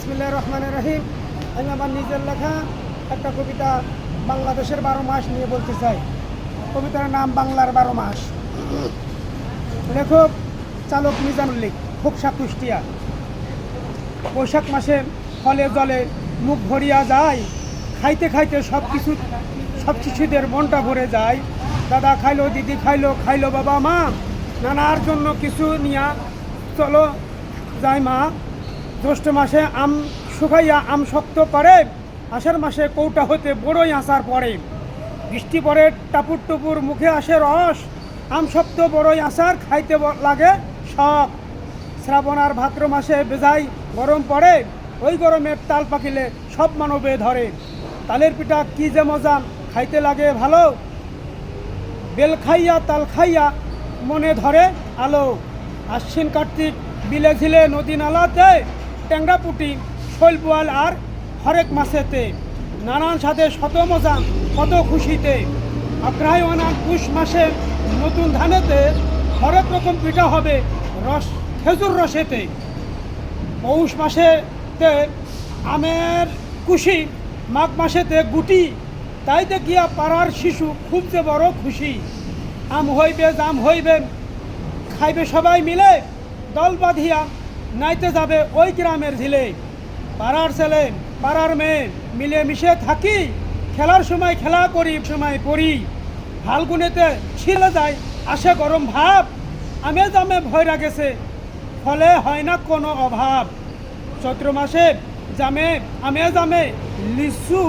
বিসমিল্লাহির রহমানির রহিম। আমি আমার নিজের লেখা একটা কবিতা বাংলাদেশের 12 মাস নিয়ে বলতে চাই। কবিতার নাম বাংলার 12 মাস। লেখক চালক মিজানুল্লিক, খোকসা, কুষ্টিয়া। বৈশাখ মাসে ফলে জলে মুখ ভরিয়া যায়, খাইতে খাইতে সব কিছুদের মনটা ভরে যায়। দাদা খাইলো, দিদি খাইলো, খাইলো বাবা মা, নানার জন্য কিছু নিয়া চলো যায় মা। জ্যৈষ্ঠ মাসে আম শুকাইয়া আম শক্ত করে, আষাঢ় মাসে কৌটা হতে বড়ই আসার পরে। বৃষ্টি পরে টাপুর টুপুর মুখে আসে রস, আম শক্ত বড়ই আসার খাইতে লাগে শখ। শ্রাবণ আর ভাদ্র মাসে বেজায় গরম পড়ে, ওই গরমের তাল পাকিলে সব মানবে ধরে। তালের পিঠা কি যে মজা, খাইতে লাগে ভালো, বেল খাইয়া তাল খাইয়া মনে ধরে আলো। আশ্বিন কার্তিক বিলে ঝিলে নদী নালাতে, ট্যাংরা পুটি শৈল বোয়াল আর হরেক মাসেতে, নানান সাথে শত মজা কত খুশিতে। অগ্রহায়ণ আর পুষ মাসে নতুন ধানেতে, হরেক রকম পিঠা হবে রস খেজুর রসেতে। পৌষ মাসেতে আমের কুশি, মাঘ মাসেতে গুটি, তাই দেখিয়া পাড়ার শিশু খুব যে বড় খুশি। আম হইবে জাম হইবে খাইবে সবাই মিলে, দল বাঁধিয়া নাইতে যাবে ওই গ্রামের ঝিলে। পাড়ার ছেলে পাড়ার মেয়ে মিলে মিশে থাকি, খেলার সময় খেলা করি সময় পড়ি। ফাল্গুনেতে ছিলে যায় আসে গরম ভাব, আমে জামে ভয়রা গেছে ফলে হয় না কোনো অভাব। চৈত্র মাসে জামে আমে জামে লিচু,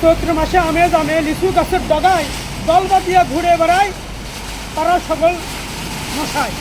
চৈত্র মাসে আমে জামে লিচু গাছের ডগায়, দল বাঁধিয়া ঘুরে বেড়ায় পাড়ার সকল মশাই।